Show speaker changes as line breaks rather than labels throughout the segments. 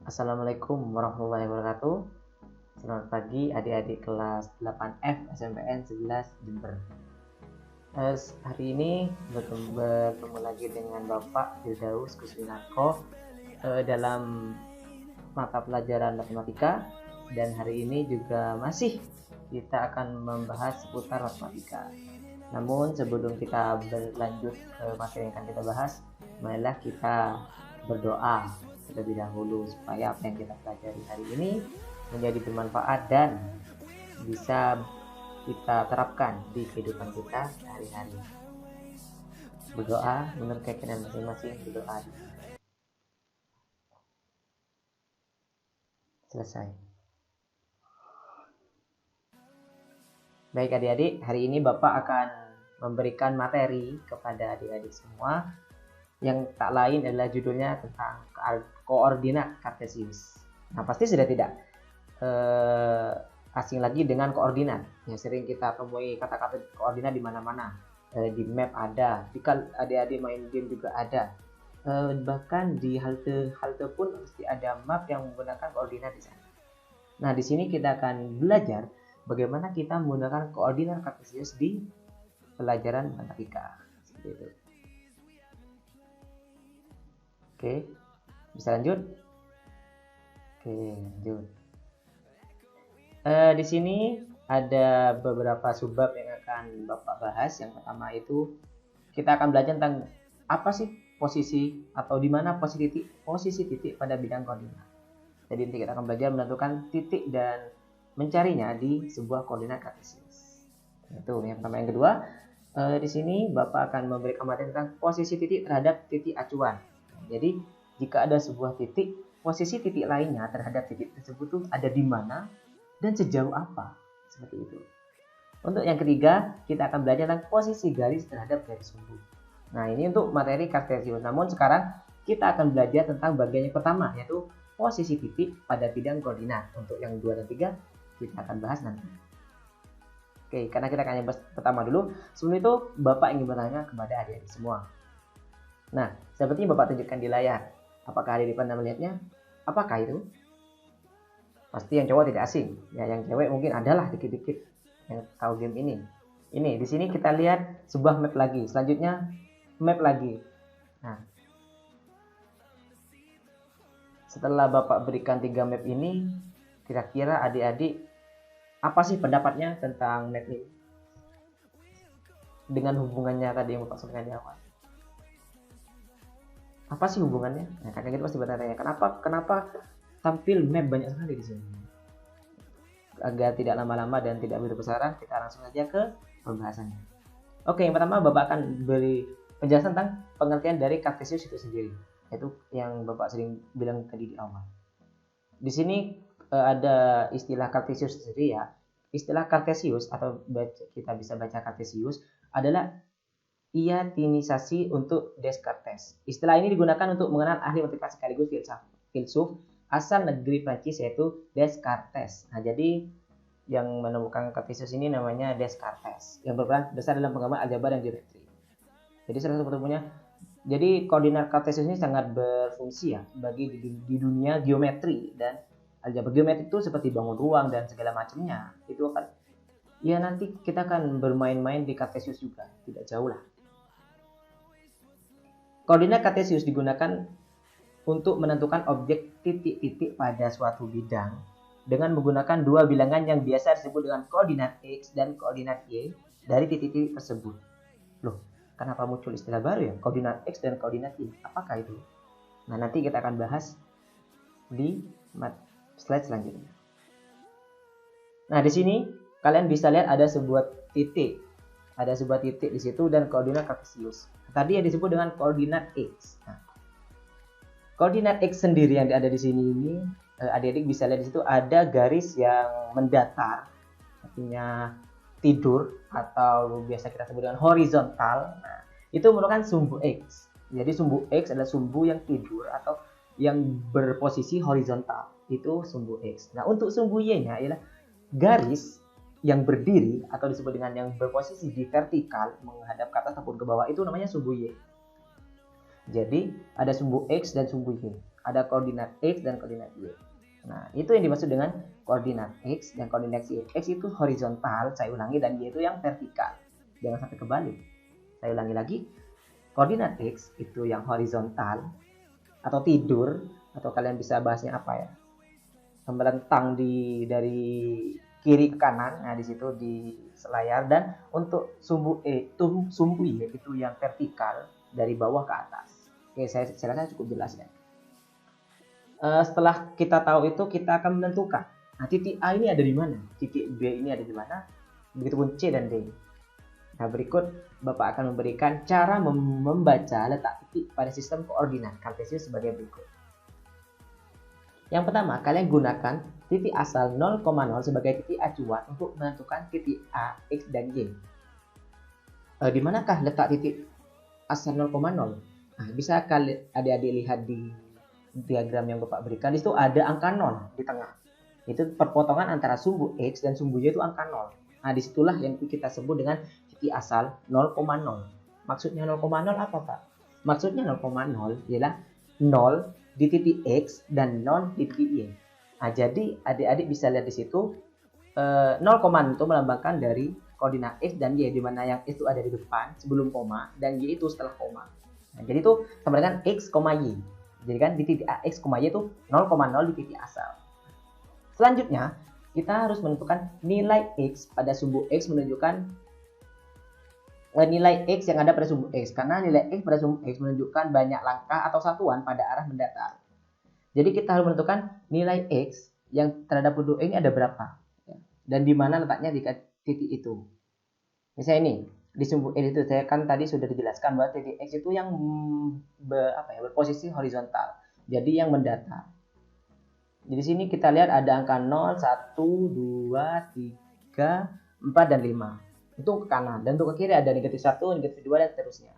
Assalamualaikum warahmatullahi wabarakatuh. Selamat pagi adik-adik kelas 8F SMPN 11 Jember. Hari ini bertemu lagi dengan Bapak Firdaus Kuswinarko dalam mata pelajaran matematika, dan hari ini juga masih kita akan membahas seputar matematika. Namun sebelum kita berlanjut ke materi yang akan kita bahas, marilah kita berdoa terlebih dahulu supaya apa yang kita pelajari hari ini menjadi bermanfaat dan bisa kita terapkan di kehidupan kita sehari-hari. Berdoa menurut keyakinan masing-masing, berdoa. Selesai. Baik adik-adik, hari ini Bapak akan memberikan materi kepada adik-adik semua yang tak lain adalah judulnya tentang koordinat kartesius. Nah, pasti sudah tidak asing lagi dengan koordinat. Yang sering kita temui kata-kata koordinat di mana-mana. Di map ada, jika adik-adik main game juga ada. Bahkan di halte pun pasti ada map yang menggunakan koordinat di sana. Nah, di sini kita akan belajar bagaimana kita menggunakan koordinat kartesius di pelajaran matematika. Seperti itu. Oke, bisa lanjut? Oke, lanjut. Di sini ada beberapa subbab yang akan Bapak bahas. Yang pertama itu kita akan belajar tentang apa sih posisi atau di mana posisi titik pada bidang koordinat. Jadi nanti kita akan belajar menentukan titik dan mencarinya di sebuah koordinat kartesius. Itu yang pertama. Yang kedua, di sini Bapak akan memberikan materi tentang posisi titik terhadap titik acuan. Jadi jika ada sebuah titik, posisi titik lainnya terhadap titik tersebut tuh ada di mana dan sejauh apa, seperti itu. Untuk yang ketiga, kita akan belajar tentang posisi garis terhadap garis sumbu. Nah, ini untuk materi kartesius. Namun sekarang kita akan belajar tentang bagian yang pertama, yaitu posisi titik pada bidang koordinat. Untuk yang 2 dan 3 kita akan bahas nanti. Oke, karena kita akan bahas pertama dulu. Sebelum itu, Bapak ingin bertanya kepada adik-adik semua. Nah, seperti Bapak tunjukkan di layar. Apakah adik-adik pernah melihatnya? Apakah itu? Pasti yang cowok tidak asing. Ya, yang cewek mungkin adalah dikit-dikit yang tahu game ini. Ini, di sini kita lihat sebuah map lagi. Selanjutnya, map lagi. Nah, setelah Bapak berikan 3 map ini, kira-kira adik-adik apa sih pendapatnya tentang map ini? Dengan hubungannya tadi yang Bapak sampaikan di awal. Apa sih hubungannya? Nah, kakak kita pasti bertanya, kenapa tampil map banyak sekali di sini? Agar tidak lama-lama dan tidak berbesaran, kita langsung saja ke pembahasannya. Oke, yang pertama Bapak akan beri penjelasan tentang pengertian dari kartesius itu sendiri, yaitu yang Bapak sering bilang tadi di awal. Di sini ada istilah kartesius sendiri ya. Istilah kartesius atau kita bisa baca kartesius adalah iatinisasi untuk Descartes. Istilah ini digunakan untuk mengenal ahli matematika sekaligus filsuf asal negeri Prancis yaitu Descartes. Nah, jadi yang menemukan kartesius ini namanya Descartes yang berperan besar dalam pengembangan aljabar dan geometri. Jadi salah satu ketemunya, jadi koordinat kartesius ini sangat berfungsi ya bagi di dunia geometri dan aljabar. Geometri itu seperti bangun ruang dan segala macamnya. Itu akan ya nanti kita akan bermain-main di kartesius juga, tidak jauh lah. Koordinat kartesius digunakan untuk menentukan objek titik-titik pada suatu bidang dengan menggunakan dua bilangan yang biasa disebut dengan koordinat X dan koordinat Y dari titik-titik tersebut. Loh, kenapa muncul istilah baru ya? Koordinat X dan koordinat Y. Apakah itu? Nah, nanti kita akan bahas di slide selanjutnya. Nah, di sini kalian bisa lihat ada sebuah titik. Ada sebuah titik di situ dan koordinat kartesius. Tadi yang disebut dengan koordinat X. Nah, koordinat X sendiri yang ada di sini ini, adik-adik bisa lihat di situ ada garis yang mendatar, artinya tidur atau biasa kita sebut dengan horizontal. Nah, itu merupakan sumbu X. Jadi sumbu X adalah sumbu yang tidur atau yang berposisi horizontal. Itu sumbu X. Nah, untuk sumbu Y-nya ialah garis yang berdiri atau disebut dengan yang berposisi di vertikal menghadap ke atas ataupun ke bawah, itu namanya sumbu Y. Jadi ada sumbu X dan sumbu Y. Ada koordinat X dan koordinat Y. Nah, itu yang dimaksud dengan koordinat X dan koordinat Y. X itu horizontal, saya ulangi, dan Y itu yang vertikal. Jangan sampai kebalik. Saya ulangi lagi. Koordinat X itu yang horizontal atau tidur, atau kalian bisa bahasnya apa ya? Melentang dari kiri ke kanan. Nah, di situ di selayar. Dan untuk sumbu sumbu Y itu yang vertikal dari bawah ke atas. Oke, saya rasa cukup jelas ya. Setelah kita tahu itu, kita akan menentukan, nah, titik A ini ada di mana, titik B ini ada di mana, begitupun C dan D. Nah, berikut Bapak akan memberikan cara membaca letak titik pada sistem koordinat kartesius sebagai berikut. Yang pertama, kalian gunakan titik asal 0,0 sebagai titik acuan untuk menentukan titik A, X, dan Y. Di manakah letak titik asal 0,0? Nah, bisa kalian adik-adik lihat di diagram yang Bapak berikan. Di situ ada angka 0 di tengah. Itu perpotongan antara sumbu X dan sumbu Y itu angka 0. Nah, disitulah yang kita sebut dengan titik asal 0,0. Maksudnya 0,0 apa, Pak? Maksudnya 0,0 ialah 0 di titik X dan 0 di titik Y. Nah, jadi adik-adik bisa lihat di situ 0, itu melambangkan dari koordinat X dan Y, di mana yang X itu ada di depan sebelum koma dan Y itu setelah koma. Nah, jadi itu sama dengan X, Y. Jadi kan di titik X, Y itu 0,0 di titik asal. Selanjutnya, kita harus menentukan nilai X pada sumbu X menunjukkan nilai X yang ada pada sumbu X. Karena nilai X pada sumbu X menunjukkan banyak langkah atau satuan pada arah mendatar. Jadi kita harus menentukan nilai X yang terhadap penduduk ini ada berapa. Dan di mana letaknya di titik itu. Misalnya ini, di sumbu X itu saya kan tadi sudah dijelaskan bahwa titik X itu yang berposisi horizontal. Jadi yang mendatar. Jadi sini kita lihat ada angka 0, 1, 2, 3, 4, dan 5. Itu ke kanan. Dan untuk ke kiri ada negatif 1, negatif 2, dan seterusnya.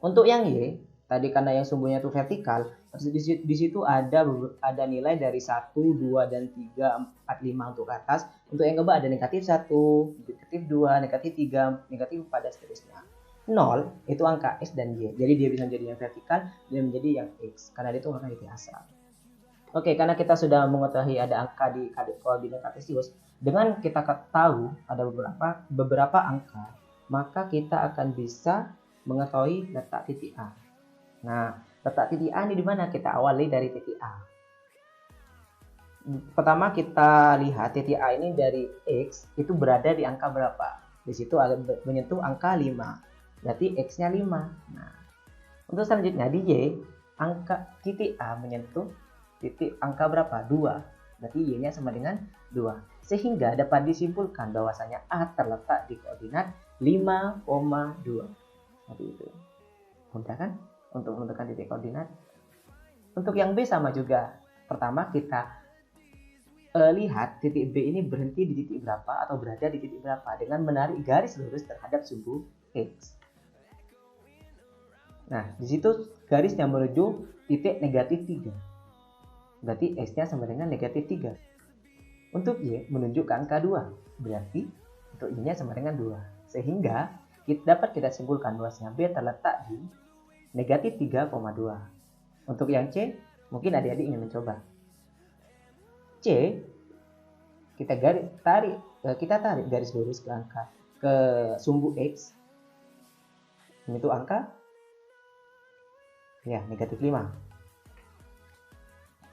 Untuk yang Y, tadi karena yang sumbunya itu vertikal, di situ ada nilai dari 1, 2, dan 3, 4, 5 untuk ke atas. Untuk yang ke bawah ada negatif 1, negatif 2, negatif 3, negatif 4, dan seterusnya. 0 itu angka X dan Y. Jadi dia bisa menjadi yang vertikal dan menjadi yang X. Karena itu angka titik asal. Oke, karena kita sudah mengetahui ada angka di koordinat kartesius, dengan kita tahu ada beberapa angka, maka kita akan bisa mengetahui letak titik A. Nah, letak titik A ini di mana? Kita awali dari titik A. Pertama kita lihat titik A ini dari X itu berada di angka berapa? Di situ menyentuh angka 5. Berarti X-nya 5. Nah, untuk selanjutnya di Y, angka titik A menyentuh titik angka berapa? 2. Berarti Y-nya sama dengan 2. Sehingga dapat disimpulkan bahwasanya A terletak di koordinat 5,2. Seperti itu. Mudah kan untuk menentukan titik koordinat? Untuk yang B sama juga. Pertama kita lihat titik B ini berhenti di titik berapa atau berada di titik berapa dengan menarik garis lurus terhadap sumbu X. Nah, di situ garisnya menuju titik negatif 3. Berarti X-nya sama dengan negatif 3. Untuk Y menunjuk ke angka 2. Berarti untuk Y-nya sama dengan 2. Sehingga dapat kita simpulkan bahwasanya B terletak di negatif 3,2. Untuk yang C, mungkin adik-adik ingin mencoba. C, kita tarik garis lurus ke sumbu X. Itu angka ya negatif 5.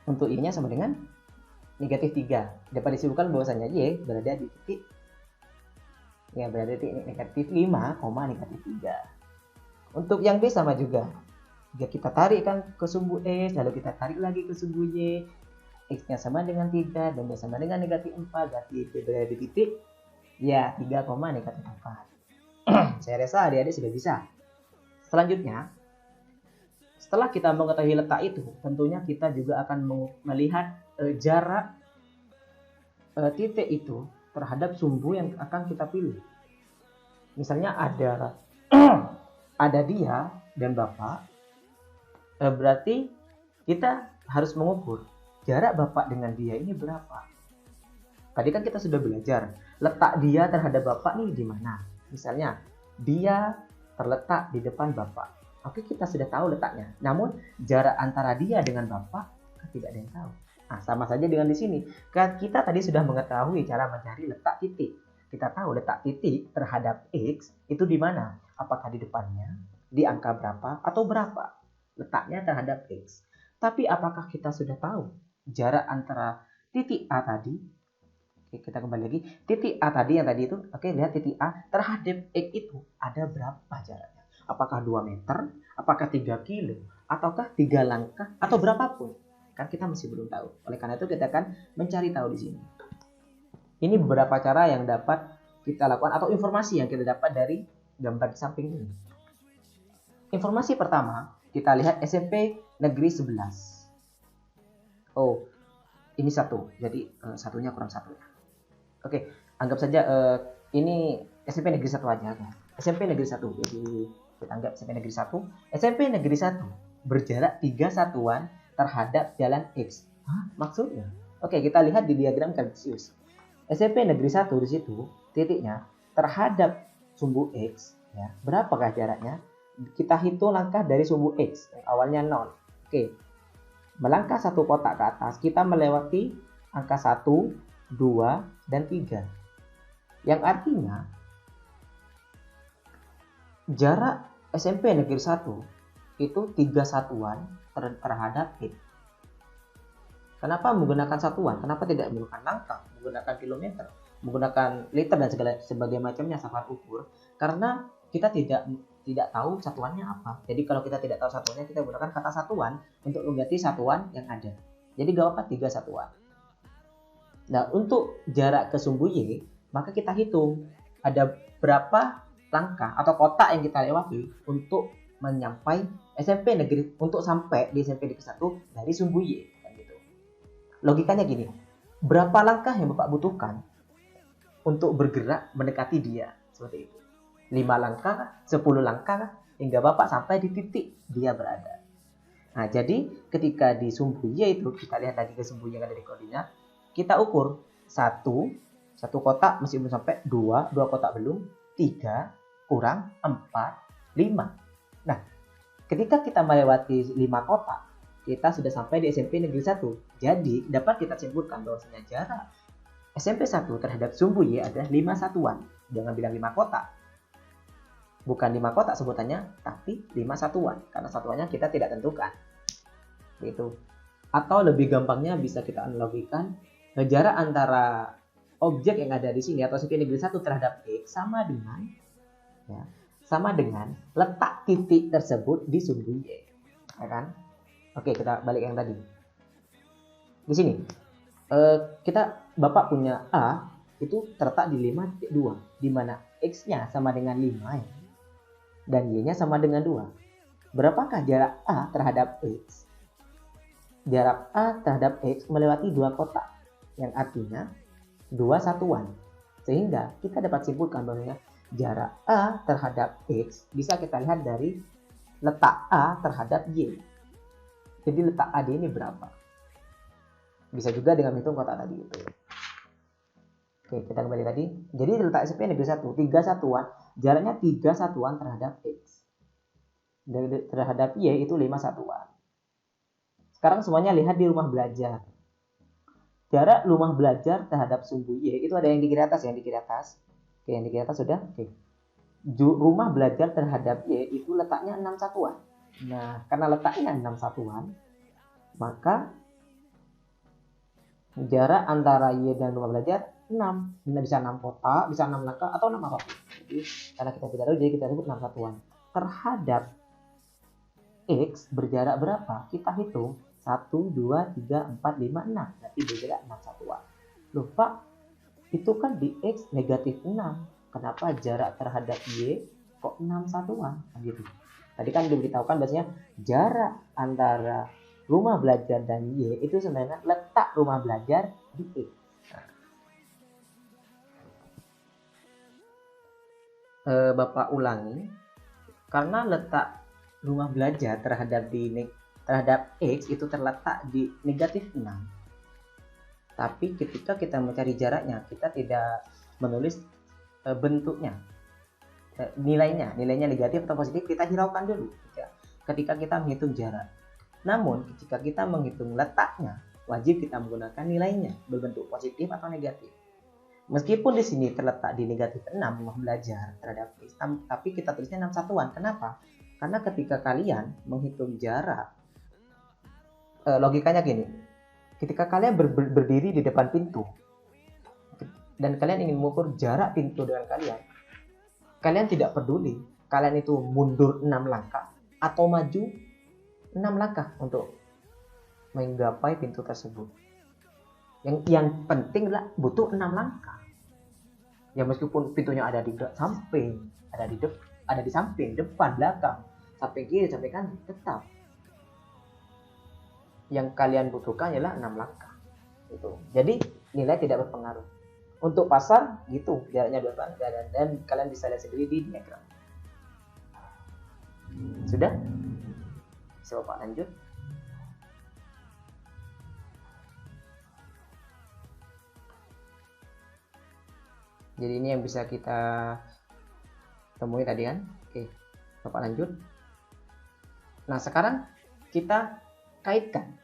Untuk Y-nya sama dengan negatif 3. Dapat disimpulkan bahwasanya Y berada di titik negatif 5, negatif 3. Untuk yang B sama juga. Jika kita tarik kan ke sumbu X, lalu kita tarik lagi ke sumbu Y, X-nya sama dengan 3 dan Y sama dengan negatif 4, berarti B berada di titik ya 3, negatif 4. Saya rasa adik-adik sudah bisa. Selanjutnya, setelah kita mengetahui letak itu, tentunya kita juga akan melihat jarak titik itu terhadap sumbu yang akan kita pilih. Misalnya ada ada dia dan Bapak, berarti kita harus mengukur jarak Bapak dengan dia ini berapa. Tadi kan kita sudah belajar letak dia terhadap Bapak nih di mana. Misalnya dia terletak di depan Bapak. Oke, kita sudah tahu letaknya. Namun jarak antara dia dengan Bapak tidak ada yang tahu. Nah, sama saja dengan di sini. Kita tadi sudah mengetahui cara mencari letak titik. Kita tahu letak titik terhadap X itu di mana? Apakah di depannya, di angka berapa, atau berapa letaknya terhadap X. Tapi apakah kita sudah tahu jarak antara titik A tadi? Oke, kita kembali lagi. Titik A tadi yang tadi itu, oke, lihat titik A terhadap X itu ada berapa jaraknya? Apakah 2 meter, apakah 3 kilo, ataukah 3 langkah, atau berapapun. Kan kita masih belum tahu. Oleh karena itu kita akan mencari tahu di sini. Ini beberapa cara yang dapat kita lakukan atau informasi yang kita dapat dari gambar di samping ini. Informasi pertama, kita lihat SMP Negeri 11. Oh, ini 1. Jadi satunya kurang 1 ya. Oke, anggap saja ini SMP Negeri 1 aja kan. SMP Negeri 1. Jadi kita anggap SMP Negeri 1. SMP Negeri 1 berjarak 3 satuan terhadap jalan X. Hah? Maksudnya? Oke, kita lihat di diagram Kartesius. SMP Negeri 1 di situ titiknya terhadap sumbu X ya. Berapakah jaraknya? Kita hitung langkah dari sumbu X. Awalnya 0. Oke. Melangkah satu kotak ke atas, kita melewati angka 1, 2, dan 3. Yang artinya jarak SMP Negeri 1 itu 3 satuan terhadap X. Kenapa menggunakan satuan? Kenapa tidak menggunakan langkah, menggunakan kilometer, menggunakan liter dan segala sebagai macamnya safar ukur? Karena kita tidak tahu satuannya apa. Jadi kalau kita tidak tahu satuannya, kita gunakan kata satuan untuk mengganti satuan yang ada. Jadi gak apa 3 satuan. Nah, untuk jarak ke sumbu Y, maka kita hitung ada berapa langkah atau kotak yang kita lewati untuk menyampai SMP Negeri, untuk sampai di SMP Negeri 1 dari sumbu Y. Gitu. Logikanya gini, berapa langkah yang Bapak butuhkan untuk bergerak mendekati dia? Seperti itu. 5 langkah, 10 langkah, hingga Bapak sampai di titik dia berada. Nah, jadi ketika di sumbu Y itu, kita lihat lagi ke sumbu Y yang ada di koordinat, kita ukur 1 kotak masih belum sampai, 2 kotak belum, 3 kurang, 4, 5. Nah, ketika kita melewati 5 kotak, kita sudah sampai di SMP Negeri 1. Jadi, dapat kita simpulkan bahwasanya jarak SMP 1 terhadap sumbu Y adalah 5 satuan. Jangan bilang 5 kotak. Bukan 5 kotak sebutannya, tapi 5 satuan. Karena satuannya kita tidak tentukan. Gitu. Atau lebih gampangnya bisa kita analogikan, jarak antara objek yang ada di sini atau SMP Negeri 1 terhadap X sama dengan letak titik tersebut di sumbu Y. Ya kan? Oke, kita balik yang tadi. Di sini, Bapak punya A itu terletak di 5.2, di mana X-nya sama dengan 5 ya, dan Y-nya sama dengan 2. Berapakah jarak A terhadap X? Jarak A terhadap X melewati 2 kotak, yang artinya 2 satuan. Sehingga kita dapat simpulkan bahwa jarak A terhadap X bisa kita lihat dari letak A terhadap Y. Jadi letak AD ini berapa? Bisa juga dengan hitung kotak tadi itu. Oke, kita kembali tadi. Jadi letak SMP Negeri 1, 3 satuan, jaraknya 3 satuan terhadap X. Terhadap Y itu 5 satuan. Sekarang semuanya lihat di rumah belajar. Jarak rumah belajar terhadap sumbu Y itu ada yang di kiri atas, Oke, yang di kiri atas sudah. Oke. Rumah belajar terhadap Y itu letaknya 6 satuan. Nah, karena letaknya 6 satuan, maka jarak antara Y dan rumah belajar 6. Bisa 6 kotak, bisa 6 langkah, atau 6 apapun. Jadi, karena kita tidak tahu, jadi kita sebut 6 satuan. Terhadap X berjarak berapa? Kita hitung 1, 2, 3, 4, 5, 6. Berarti berjarak 6 satuan. Loh Pak, itu kan di X negatif 6. Kenapa jarak terhadap Y kok 6 satuan? Gitu. Tadi kan diberitahukan bahasanya jarak antara rumah belajar dan Y itu sebenarnya letak rumah belajar di X. Bapak ulangi, karena letak rumah belajar terhadap X itu terletak di negatif 6. Tapi ketika kita mencari jaraknya, kita tidak menulis bentuknya, nilainya negatif atau positif, kita hiraukan dulu. ketika kita menghitung jarak. Namun ketika kita menghitung letaknya, wajib kita menggunakan nilainya berbentuk positif atau negatif. Meskipun di sini terletak di negatif 6 rumah belajar terhadap X, tapi kita tulisnya 6 satuan. Kenapa? Karena ketika kalian menghitung jarak, logikanya gini, ketika kalian berdiri di depan pintu dan kalian ingin mengukur jarak pintu dengan kalian tidak peduli kalian itu mundur 6 langkah atau maju 6 langkah untuk menggapai pintu tersebut. Yang penting adalah butuh 6 langkah. Ya meskipun pintunya ada di samping, ada di samping, depan, belakang, samping kiri, samping kanan, tetap yang kalian butuhkan ialah 6 langkah. Itu. Jadi nilai tidak berpengaruh. Untuk pasar gitu, jaraknya 2 langkah dan kalian bisa lihat sendiri di diagram. Sudah? Bisa Bapak lanjut? Jadi ini yang bisa kita temui tadi kan. Oke, Bapak lanjut. Nah sekarang kita kaitkan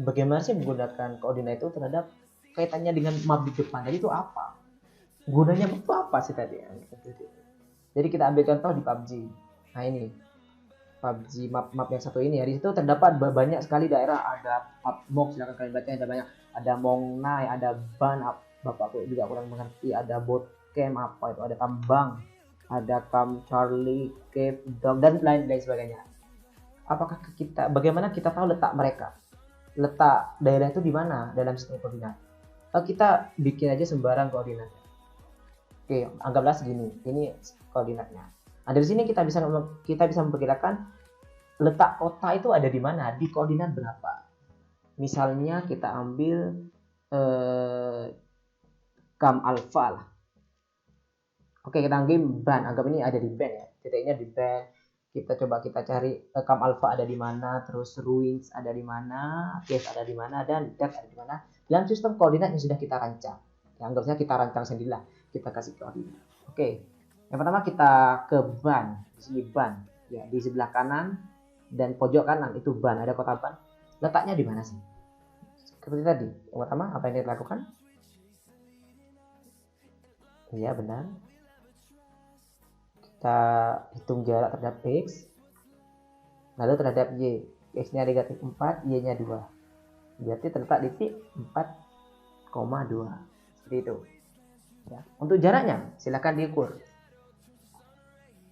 bagaimana sih menggunakan koordinat itu terhadap kaitannya dengan map di depan. Jadi itu apa? Gunanya itu apa sih tadi? Jadi kita ambil contoh di PUBG. Nah ini PUBG map yang satu ini ya. Di situ terdapat banyak sekali daerah. Ada PUBG, silakan kalian baca, ada banyak. Ada Mongnai, ada Ban, Bapak juga kurang mengerti. Ada bot camp apa itu, ada tambang, ada Camp Charlie, Cave Dog dan lain-lain sebagainya. Apakah bagaimana kita tahu letak mereka? Letak daerah itu di mana dalam sistem koordinat? Kita bikin aja sembarang koordinat. Oke, anggaplah segini. Ini koordinatnya. Nah, dari sini kita bisa memperkirakan letak kota itu ada di mana, di koordinat berapa. Misalnya kita ambil Camp Alpha lah. Oke, kita ambil Ban. Anggap ini ada di Ban ya. Titiknya di Ban. Kita cari Camp Alpha ada di mana, terus Ruins ada di mana, Cave ada di mana, dan Dark ada di mana. Dalam sistem koordinat yang sudah kita rancang. Ya, anggapnya kita rancang sendirilah. Kita kasih koordinat. Oke. Yang pertama kita ke Ban. Di sini Ban. Ya, di sebelah kanan dan pojok kanan itu Ban. Ada kota Ban. Letaknya di mana sih? Seperti tadi. Yang pertama apa yang kita lakukan? Iya, benar. Kita hitung jarak terhadap X, lalu terhadap Y. X-nya negatif 4, Y-nya 2. Berarti terletak di titik 4,2. Seperti itu. Ya. Untuk jaraknya, silakan diukur.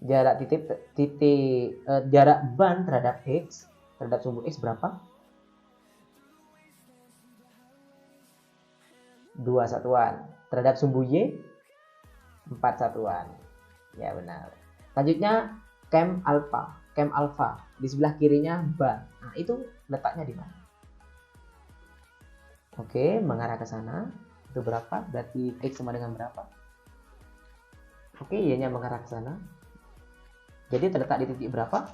Jarak jarak Ban terhadap X, terhadap sumbu X berapa? 2 satuan. Terhadap sumbu Y, 4 satuan. Ya benar. Selanjutnya Camp Alpha. Di sebelah kirinya Ban. Nah, itu letaknya di mana? Oke, mengarah ke sana. Itu berapa? Berarti X sama dengan berapa? Oke, Y-nya mengarah ke sana. Jadi terletak di titik berapa?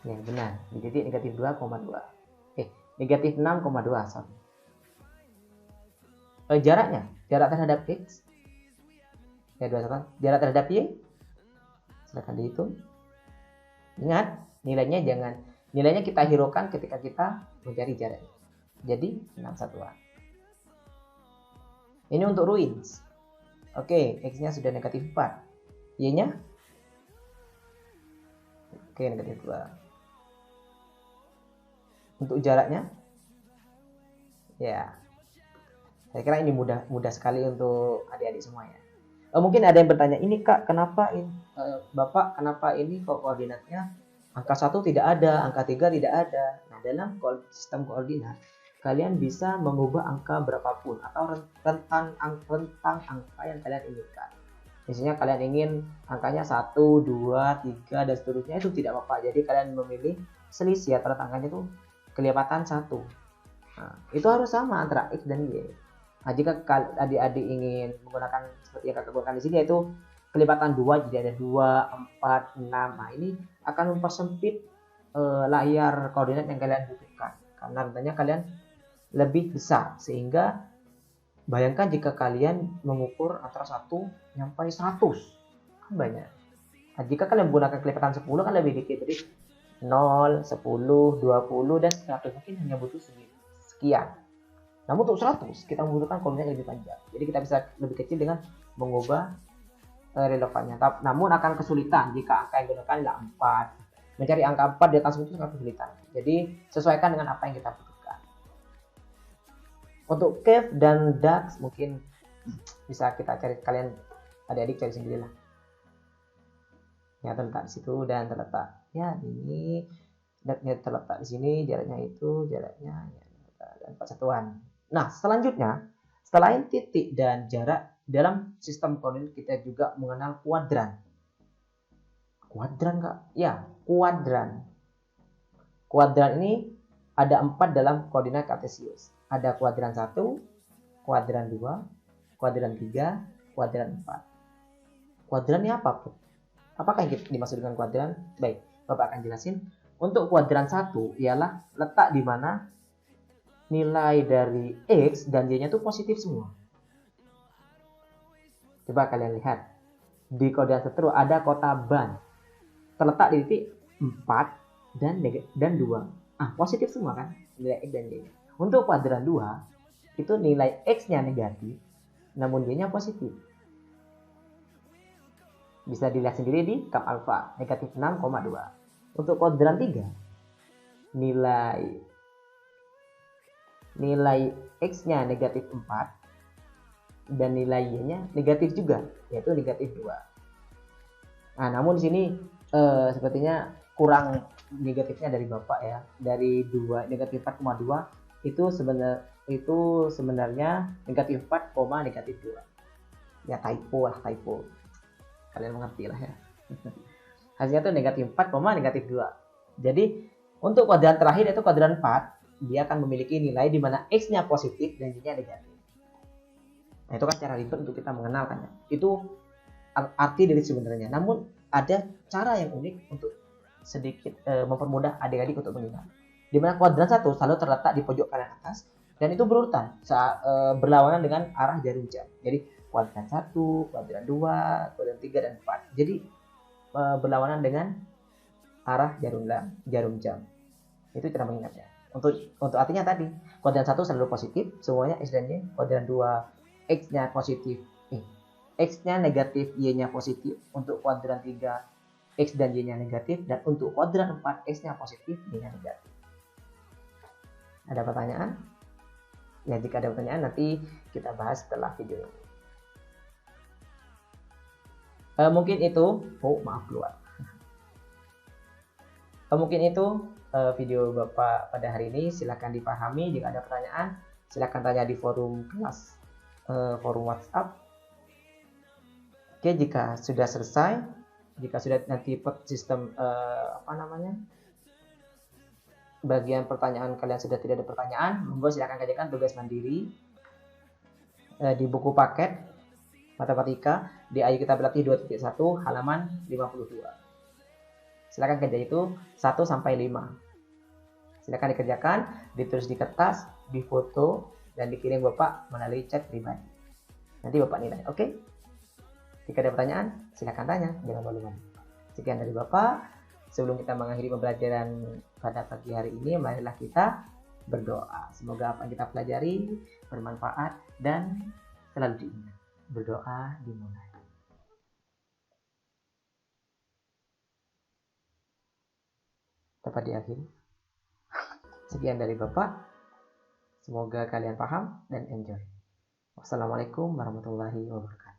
Ya, benar. Di titik negatif 2,2. Negatif 6,2. Sorry. Jaraknya, jarak terhadap X ya 2 satuan. Jarak terhadap Y silakan dihitung. Ingat, nilainya kita hiraukan ketika kita mencari jarak. Jadi 6 satuan. Ini untuk Ruins. Oke, X-nya sudah negatif 4. Y-nya oke, negatif 2. Untuk jaraknya ya saya kira ini mudah sekali untuk adik-adik semuanya. Mungkin ada yang bertanya, ini Kak, kenapa Bapak, kenapa ini kok koordinatnya angka 1 tidak ada, angka 3 tidak ada. Nah, dalam sistem koordinat, kalian bisa mengubah angka berapapun atau rentang angka yang kalian inginkan. Misalnya kalian ingin angkanya 1, 2, 3, dan seterusnya, itu tidak apa-apa. Jadi kalian memilih selisih atau angkanya itu kelipatan 1. Nah, itu harus sama antara X dan Y. Nah, jika adik-adik ingin menggunakan seperti yang kakak gunakan di sini, yaitu kelipatan 2, jadi ada 2, 4, 6. Nah, ini akan mempersempit layar koordinat yang kalian butuhkan. Karena rentangnya kalian lebih besar. Sehingga bayangkan jika kalian mengukur antara 1 sampai 100. Kan banyak. Nah, jika kalian menggunakan kelipatan 10 kan lebih dikit. Jadi 0, 10, 20, dan 100. Mungkin hanya butuh sekian. Namun untuk 100 kita membutuhkan koordinat yang lebih panjang. Jadi kita bisa lebih kecil dengan mengubah relevannya. Namun akan kesulitan jika angka yang digunakan adalah 4. Mencari angka 4 di atas itu sangat kesulitan. Jadi sesuaikan dengan apa yang kita butuhkan. Untuk Kev dan Dax mungkin bisa kita cari, kalian adik-adik cari sendirilah. Ya, terletak di situ dan terletak ya ini, datnya terletak di sini, jaraknya itu, jaraknya ya, dan 4 satuan. Nah, selanjutnya selain titik dan jarak, dalam sistem koordinat kita juga mengenal kuadran. Kuadran Kak? Ya, kuadran. Kuadran ini ada 4 dalam koordinat kartesius. Ada kuadran 1, kuadran 2, kuadran 3, kuadran 4. Kuadran ini apa? Apakah yang dimaksud dengan kuadran? Baik, Bapak akan jelasin. Untuk kuadran 1 ialah letak di mana nilai dari X dan Y-nya itu positif semua. Coba kalian lihat. Di kuadran 1 ada kota Ban. Terletak di titik 4 dan 2. Positif semua kan? Nilai X dan Y-nya. Untuk kuadran 2, itu nilai X-nya negatif, namun Y-nya positif. Bisa dilihat sendiri di kam alfa, negatif 6,2. Untuk kuadran 3, nilai X-nya negatif 4 dan nilai Y-nya negatif juga, yaitu negatif 2. Namun di sini sepertinya kurang negatifnya dari Bapak ya. Dari 2 negatif 4,2 itu sebenarnya negatif 4, negatif 2. Ya typo. Kalian mengerti lah ya. Hasilnya itu negatif 4, negatif 2. Jadi untuk kuadran terakhir yaitu kuadran 4, dia akan memiliki nilai di mana X-nya positif dan Y-nya negatif. Nah, itu kan cara ribet untuk kita mengenalkannya. Itu arti dari sebenarnya. Namun ada cara yang unik untuk sedikit mempermudah adik-adik untuk mengingat. Di mana kuadran 1 selalu terletak di pojok kanan atas dan itu berurutan berlawanan dengan arah jarum jam. Jadi kuadran 1, kuadran 2, kuadran 3 dan 4. Jadi berlawanan dengan arah jarum jam. Itu cara mengingatnya. Untuk artinya tadi, kuadran 1 selalu positif, semuanya X dan Y. Kuadran 2 X-nya positif, X-nya negatif, Y-nya positif. Untuk kuadran 3 X dan Y-nya negatif, dan untuk kuadran 4 X-nya positif, Y-nya negatif. Ada pertanyaan? Ya, jika ada pertanyaan nanti kita bahas setelah video ini. Mungkin itu, maaf keluar. Mungkin itu video Bapak pada hari ini. Silahkan dipahami. Jika ada pertanyaan, silahkan tanya di forum kelas, forum WhatsApp. Oke, jika sudah selesai, jika sudah nanti sistem bagian pertanyaan kalian sudah tidak ada pertanyaan, monggo silahkan kerjakan tugas mandiri di buku paket matematika di Ayo Kita Berlatih 2.1 halaman 52. Silakan kerja itu 1 sampai 5. Silakan dikerjakan, ditulis di kertas, difoto, dan dikirim Bapak melalui chat pribadi. Nanti Bapak nilai, oke? Jika ada pertanyaan, silakan tanya, jangan malu-malu. Sekian dari Bapak. Sebelum kita mengakhiri pembelajaran pada pagi hari ini, marilah kita berdoa. Semoga apa yang kita pelajari bermanfaat dan selalu diingat. Berdoa dimulai. Dapat diakhiri. Sekian dari Bapak. Semoga kalian paham dan enjoy. Wassalamualaikum warahmatullahi wabarakatuh.